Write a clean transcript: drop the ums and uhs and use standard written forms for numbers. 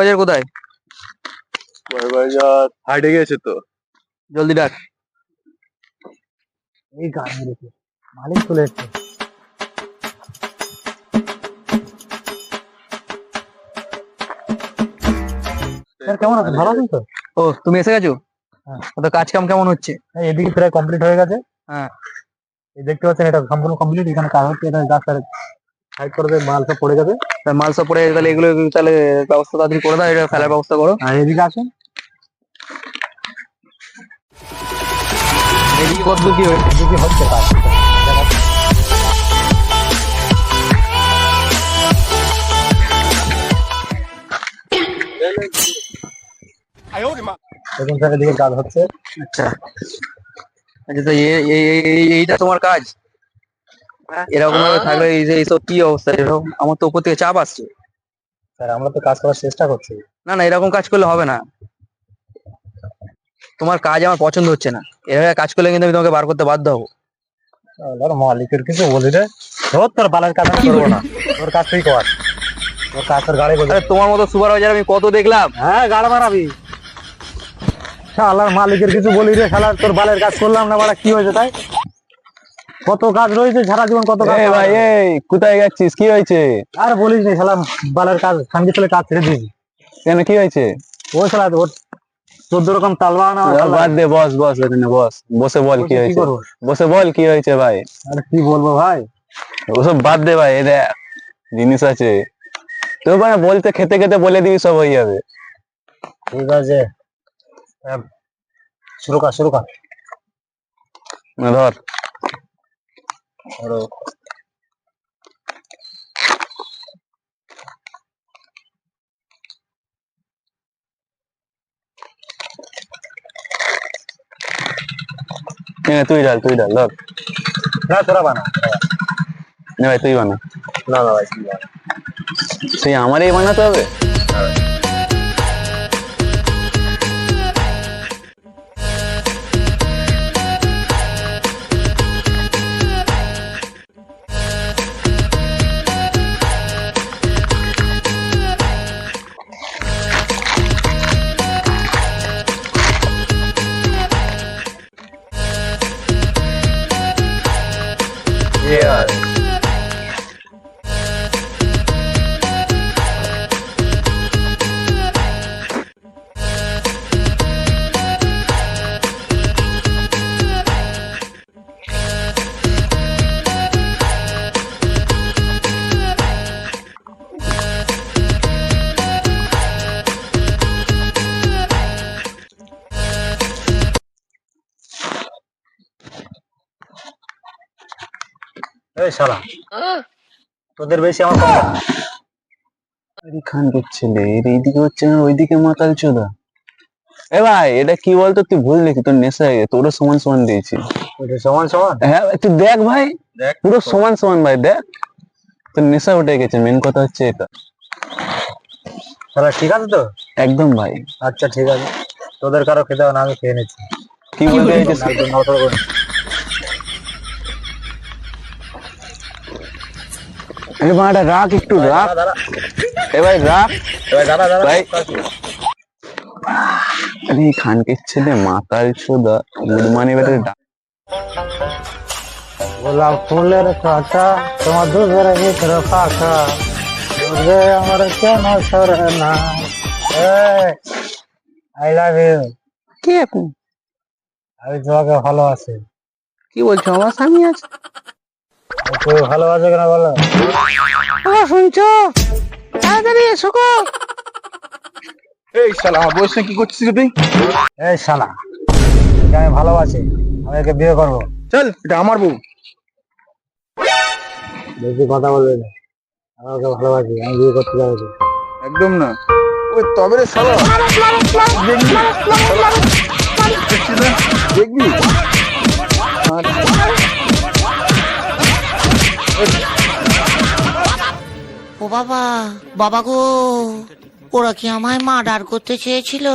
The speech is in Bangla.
বাজার কোথায়? বাজার হাইটে গেছে তো। জলদি ডাক। এই গান মেরেছে, মালিক চলে এসছে। স্যার কেমন আছেন? ভালো আছেন তো? ও তুমি এসে গেছো? হ্যাঁ। তো কাজ কাম কেমন হচ্ছে? এই এদিকে প্রায় কমপ্লিট হয়ে গেছে। হ্যাঁ। এই দেখতে পাচ্ছেন এটা সম্পূর্ণ কমপ্লিট। এখানে কাজ হচ্ছে, এটা রাস্তার সাইড করে দিয়ে মাল সব পড়ে যাবে। তা মাল সব পরে তাহলে এগুলো তাহলে ব্যবস্থা তাড়াতাড়ি করে দাও, এটা ফেলার ব্যবস্থা করো। আর এদিকে আসেন, এদিকে কত দূর কি হয়েছে? এদিকে হচ্ছে কাজ। দেখুন স্যার এদিকে কাজ হচ্ছে। আচ্ছা আচ্ছা, তো এইটা তোমার কাজ? এরকম ভাবে থাকলে এইসব কি অবস্থা? এরকম আমার তো উপর থেকে চাপ আসছে। স্যার আমরা তো কাজ করার চেষ্টা করছি। না না, এরকম কাজ করলে হবে না। তোমার কাজ আমার পছন্দ হচ্ছে না। এভাবে কাজ করলে কিন্তু আমি তোমাকে বার করতে বাধ্য হবো। ধর মালিকের কিছু বলি রে, ধর তোর বালের কাজ আমি করবো না, তোর কাজ তুই কর, তোর কাজ তোর গাড়ি বলছে। আরে তোমার মতো সুপারভাইজার আমি কত দেখলাম। হ্যাঁ গাড়ি মারাবি। শালার মালিকের কিছু বলি রে, শালার তোর বালের কাজ করলাম না, বাড়া কি হয়েছে তাই? কত কাজ রয়েছে সারা জীবন, কত কাজ। ভাই এই কোথায় যাচ্ছিস? কি হয়েছে? আর বলিস নি, শালা বালের কাজ খানকি ছেলে কাজ ছেড়ে দিয়েছি। কেন কি হয়েছে? ও শালা ওর 14 রকম তাল বানানো। বাদ দে, বস বস এখানে বস, বসে বল কি হয়েছে। বসে বল কি হয়েছে ভাই। আরে কি বলবো ভাই, ওসব বাদ দে ভাই, এটা জিনিস আছে তো মানে বলতে খেতে খেতে বলে দিবি, সব হয়ে যাবে। ঠিক আছে শুরু কর শুরু কর। না ধর ধরো। তুই ডাল ধর। না তোরা বানা। না ভাই তুই বানা। না না ভাই তুই বানা। সেই আমারই বানাতে হবে? এই শালা তোদের বেশি আমার কম না। খান ছেলে এর এইদিকে হচ্ছে না, ওইদিকে মাতাল চোদা। এ ভাই এটা কি বলতো, তুই ভুল দেখি, তোর নেশা হয়ে গেছে, তোরও সমান সমান দিয়েছি। ওটা সমান সমান। হ্যাঁ তুই দেখ ভাই, পুরো সমান সমান ভাই, দেখ তোর নেশা উঠে গেছে, মেন কথা হচ্ছে এটা। শালা ঠিক আছে তো? একদম ভাই। আচ্ছা ঠিক আছে, তোদের কারো খেতে হবে না, আমি খেয়ে নিচ্ছি। কি বলতে চাইছিস? একদম নড়াচড়া করবি না। আরে বাড়া রাখ, একটু রাখ। দাঁড়া এ ভাই রাখ দাঁড়া দাঁড়া ভাই। আরে খানকে ছেলে মাতাল চোদা, গুডমানি বেটার ডাক। গোলাপ ফুলের কাঁটা তোমার দুধের ভিতরে পাখা, বুঝে আমার কেন সরে না। I love you. কে আপনি? আমি তোমাকে ভালোবাসি। কি বলছো? আমার স্বামী আছে। তুই ভালোবাসে কেন বলো? শুনছো? তাড়াতাড়ি এসো গো। এই শালা আমার বয়স কি করছিস তুই? এই শালা একে আমি ভালোবাসি, আমি একে বিয়ে করবো। চল, এটা আমার বউ। বেশি কথা বলবি না, আমি ওকে ভালোবাসি, আমি বিয়ে করতে যাবো। একদম না। ওই তবে রে শালা দেখবি। ও বাবা, বাবা গো, ওরা কি আমায় মার্ডার করতে চেয়েছিল?